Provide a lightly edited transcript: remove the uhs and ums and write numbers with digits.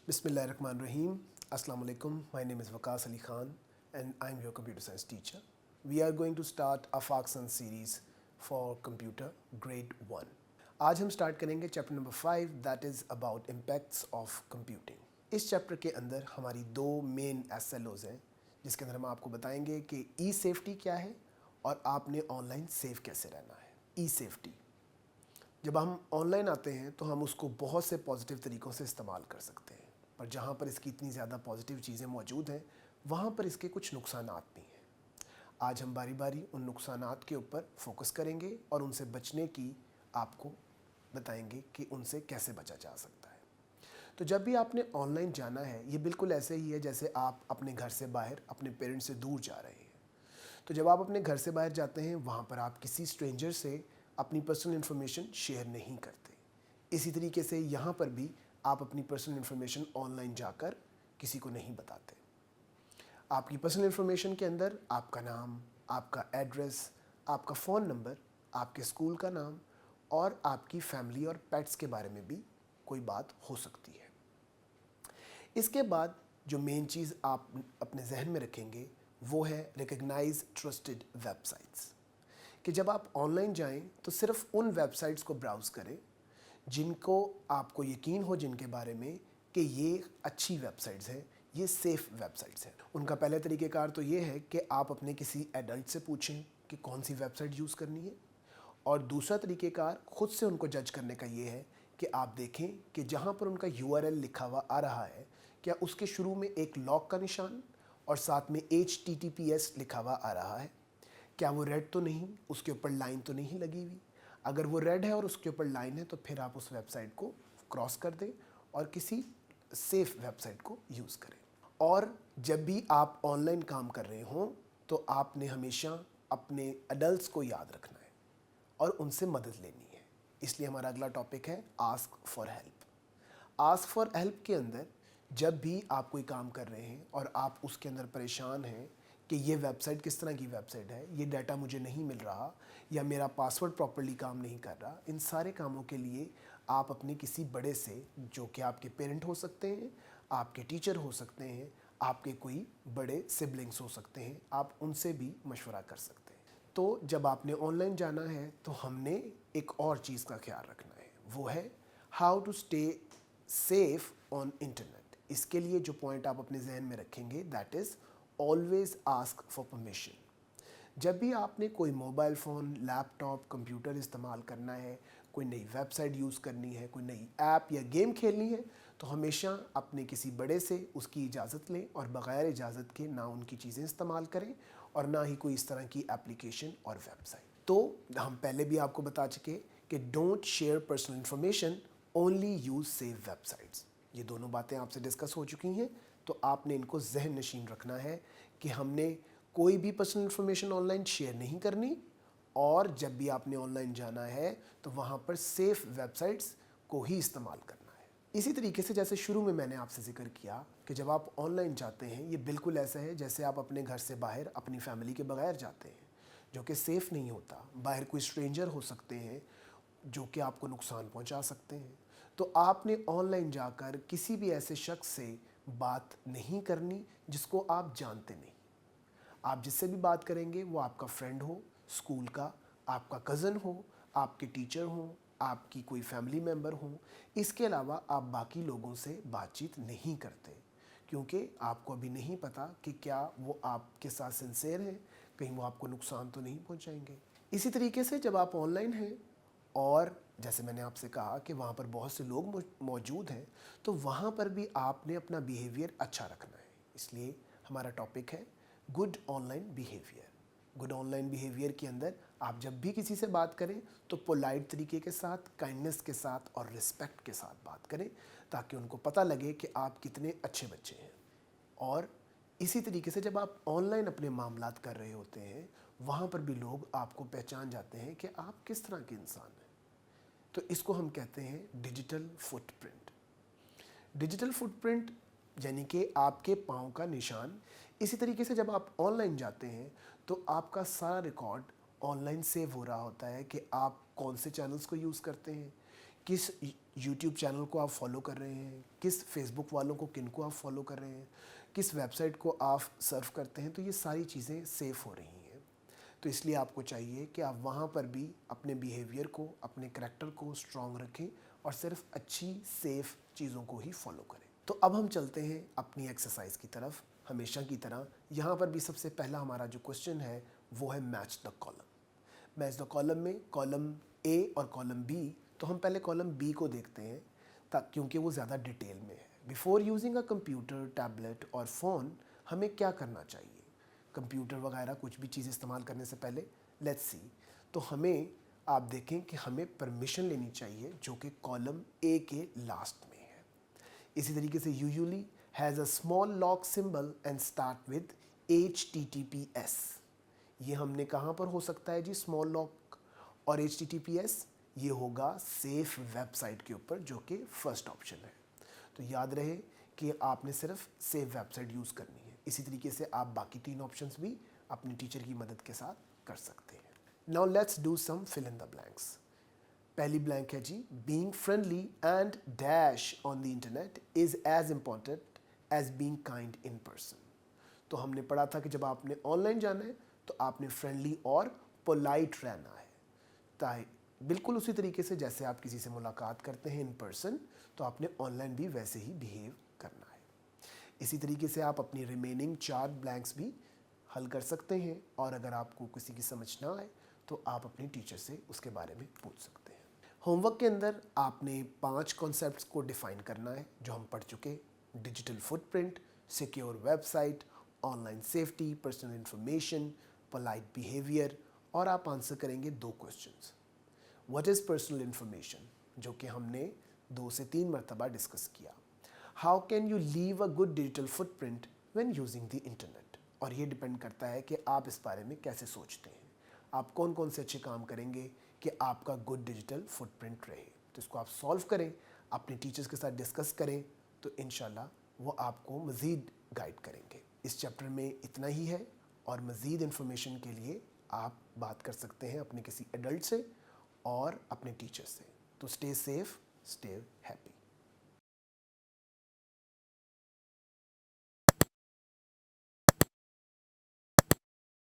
Bismillahirrahmanirrahim. Assalamu alaikum. My name is Waqas Ali Khan and I'm your computer science teacher. We are going to start a Afaqsan series for computer grade 1. आज हम start करेंगे chapter number 5 that is about impacts of computing. इस chapter के अंदर हमारी दो main एसएलओज हैं जिसके अंदर हम आपको बताएंगे कि ई सेफ्टी क्या है और आपने ऑनलाइन सेफ कैसे रहना है. ई सेफ्टी, जब हम ऑनलाइन आते हैं तो हम उसको बहुत से पॉजिटिव तरीक़ों से इस्तेमाल कर सकते हैं, पर जहाँ पर इसकी इतनी ज़्यादा पॉजिटिव चीज़ें मौजूद हैं वहाँ पर इसके कुछ नुकसानात भी हैं. आज हम बारी बारी उन नुकसानात के ऊपर फोकस करेंगे और उनसे बचने की आपको बताएंगे कि उनसे कैसे बचा जा सकता है. तो जब भी आपने ऑनलाइन जाना है, ये बिल्कुल ऐसे ही है जैसे आप अपने घर से बाहर अपने पेरेंट्स से दूर जा रहे हैं. तो जब आप अपने घर से बाहर जाते हैं वहाँ पर आप किसी स्ट्रेंजर से अपनी पर्सनल इन्फॉर्मेशन शेयर नहीं करते. इसी तरीके से यहाँ पर भी आप अपनी पर्सनल इन्फॉर्मेशन ऑनलाइन जाकर किसी को नहीं बताते. आपकी पर्सनल इन्फॉर्मेशन के अंदर आपका नाम, आपका एड्रेस, आपका फ़ोन नंबर, आपके स्कूल का नाम और आपकी फैमिली और पेट्स के बारे में भी कोई बात हो सकती है. इसके बाद जो मेन चीज़ आप अपने जहन में रखेंगे वो है रिकग्नाइज ट्रस्टेड वेबसाइट्स. कि जब आप ऑनलाइन जाएं तो सिर्फ उन वेबसाइट्स को ब्राउज़ करें जिनको आपको यकीन हो जिनके बारे में कि ये अच्छी वेबसाइट्स हैं, ये सेफ़ वेबसाइट्स हैं. उनका पहले तरीक़ेकार तो ये है कि आप अपने किसी एडल्ट से पूछें कि कौन सी वेबसाइट यूज़ करनी है, और दूसरा तरीक़ेकार ख़ुद से उनको जज करने का ये है कि आप देखें कि जहाँ पर उनका URL लिखा हुआ आ रहा है क्या उसके शुरू में एक लॉक का निशान और साथ में HTTPS लिखा हुआ आ रहा है. क्या वो रेड तो नहीं, उसके ऊपर लाइन तो नहीं लगी हुई. अगर वो रेड है और उसके ऊपर लाइन है तो फिर आप उस वेबसाइट को क्रॉस कर दें और किसी सेफ़ वेबसाइट को यूज़ करें. और जब भी आप ऑनलाइन काम कर रहे हों तो आपने हमेशा अपने एडल्ट्स को याद रखना है और उनसे मदद लेनी है. इसलिए हमारा अगला टॉपिक है ask for help. Ask for help के अंदर जब भी आप कोई काम कर रहे हैं और आप उसके अंदर परेशान हैं कि ये वेबसाइट किस तरह की वेबसाइट है, ये डाटा मुझे नहीं मिल रहा या मेरा पासवर्ड प्रॉपर्ली काम नहीं कर रहा, इन सारे कामों के लिए आप अपने किसी बड़े से, जो कि आपके पेरेंट हो सकते हैं, आपके टीचर हो सकते हैं, आपके कोई बड़े सिबलिंग्स हो सकते हैं, आप उनसे भी मशवरा कर सकते हैं. तो जब आपने ऑनलाइन जाना है तो हमने एक और चीज़ का ख्याल रखना है, वो है how to stay safe on internet. इसके लिए जो पॉइंट आप अपने जहन में रखेंगे that is always ask for permission. जब भी आपने कोई मोबाइल फ़ोन, लैपटॉप, कंप्यूटर इस्तेमाल करना है, कोई नई वेबसाइट यूज़ करनी है, कोई नई ऐप या गेम खेलनी है, तो हमेशा अपने किसी बड़े से उसकी इजाज़त लें और बग़ैर इजाज़त के ना उनकी चीज़ें इस्तेमाल करें और ना ही कोई इस तरह की एप्लीकेशन और वेबसाइट. तो हम पहले भी आपको बता चुके कि don't share personal information, only use safe websites. ये दोनों बातें आपसे डिस्कस हो चुकी हैं, तो आपने इनको जहन नशीन रखना है कि हमने कोई भी पर्सनल इन्फॉर्मेशन ऑनलाइन शेयर नहीं करनी, और जब भी आपने ऑनलाइन जाना है तो वहाँ पर सेफ़ वेबसाइट्स को ही इस्तेमाल करना है. इसी तरीके से जैसे शुरू में मैंने आपसे जिक्र किया कि जब आप ऑनलाइन जाते हैं ये बिल्कुल ऐसा है जैसे आप अपने घर से बाहर अपनी फैमिली के बगैर जाते हैं, जो कि सेफ़ नहीं होता. बाहर कोई स्ट्रेंजर हो सकते हैं जो कि आपको नुकसान पहुंचा सकते हैं. तो आपने ऑनलाइन जाकर किसी भी ऐसे शख्स से बात नहीं करनी जिसको आप जानते नहीं. आप जिससे भी बात करेंगे वो आपका फ्रेंड हो, स्कूल का, आपका कज़न हो, आपके टीचर हो, आपकी कोई फैमिली मेम्बर हो. इसके अलावा आप बाकी लोगों से बातचीत नहीं करते क्योंकि आपको अभी नहीं पता कि क्या वो आपके साथ सिंसेयर हैं, कहीं वो आपको नुकसान तो नहीं पहुंचाएंगे. इसी तरीके से जब आप ऑनलाइन हैं और जैसे मैंने आपसे कहा कि वहाँ पर बहुत से लोग मौजूद हैं, तो वहाँ पर भी आपने अपना बिहेवियर अच्छा रखना है. इसलिए हमारा टॉपिक है good online behaviour. Good online behaviour के अंदर आप जब भी किसी से बात करें तो पोलाइट तरीके के साथ, काइंडनेस के साथ और रिस्पेक्ट के साथ बात करें ताकि उनको पता लगे कि आप कितने अच्छे बच्चे हैं. और इसी तरीके से जब आप ऑनलाइन अपने मामलात कर रहे होते हैं वहाँ पर भी लोग आपको पहचान जाते हैं कि आप किस तरह के इंसान हैं. तो इसको हम कहते हैं डिजिटल फुटप्रिंट. डिजिटल फुटप्रिंट यानी कि आपके पाँव का निशान. इसी तरीके से जब आप ऑनलाइन जाते हैं तो आपका सारा रिकॉर्ड ऑनलाइन सेव हो रहा होता है कि आप कौन से चैनल्स को यूज़ करते हैं, किस यूट्यूब चैनल को आप फॉलो कर रहे हैं, किस फेसबुक वालों को किन को आप फॉलो कर रहे हैं, किस वेबसाइट को आप सर्फ करते हैं, तो ये सारी चीज़ें सेफ हो रही हैं। तो इसलिए आपको चाहिए कि आप वहाँ पर भी अपने बिहेवियर को, अपने करैक्टर को स्ट्रॉन्ग रखें और सिर्फ अच्छी सेफ चीज़ों को ही फॉलो करें। तो अब हम चलते हैं अपनी एक्सरसाइज की तरफ। हमेशा की तरह यहाँ पर भी सबसे पहला हमारा जो क्वेश्चन है वो है match the column. Match the column में कॉलम ए और कॉलम बी, तो हम पहले कॉलम बी को देखते हैं क्योंकि वो ज़्यादा डिटेल में है। Before using a computer, tablet और फ़ोन, हमें क्या करना चाहिए? कंप्यूटर वगैरह कुछ भी चीज़ इस्तेमाल करने से पहले लेट्स सी, तो हमें आप देखें कि हमें परमिशन लेनी चाहिए जो कि कॉलम ए के लास्ट में है। इसी तरीके से usually has a small lock symbol and start with HTTPS। ये हमने कहाँ पर हो सकता है जी स्मॉल लॉक और HTTPS? ये होगा सेफ वेबसाइट के ऊपर, जो कि फर्स्ट ऑप्शन है। तो याद रहे कि आपने सिर्फ सेफ वेबसाइट यूज़ करनी है। इसी तरीके से आप बाकी 3 ऑप्शंस भी अपने टीचर की मदद के साथ कर सकते हैं। Now let's do some fill in the blanks. पहली ब्लैंक है जी, being friendly and dash on the internet is as important as being kind in person. तो हमने पढ़ा था कि जब आपने ऑनलाइन जाना है तो आपने फ्रेंडली और पोलाइट रहना है, ताकि बिल्कुल उसी तरीके से जैसे आप किसी से मुलाकात करते हैं इन पर्सन, तो आपने ऑनलाइन भी वैसे ही बिहेव करना है। इसी तरीके से आप अपनी रिमेनिंग 4 ब्लैंक्स भी हल कर सकते हैं, और अगर आपको किसी की समझ ना आए तो आप अपने टीचर से उसके बारे में पूछ सकते हैं। होमवर्क के अंदर आपने 5 कॉन्सेप्ट्स को डिफ़ाइन करना है जो हम पढ़ चुके: digital footprint, secure website, online safety, personal information, polite behaviour, और आप आंसर करेंगे 2 questions. What is personal information, जो कि हमने 2 से 3 मरतबा डिस्कस किया। How can you leave a good digital footprint when using the internet, और ये डिपेंड करता है कि आप इस बारे में कैसे सोचते हैं। आप कौन कौन से अच्छे काम करेंगे कि आपका गुड डिजिटल फुटप्रिंट रहे। तो इसको आप सॉल्व करें, अपने टीचर्स के साथ डिस्कस करें, तो इंशाल्लाह वो आपको मज़ीद गाइड करेंगे। इस चैप्टर में इतना ही है, और मज़ीद इन्फॉर्मेशन के लिए आप बात कर सकते हैं अपने किसी एडल्ट से और अपने टीचर से। तो स्टे सेफ, स्टे हैप्पी।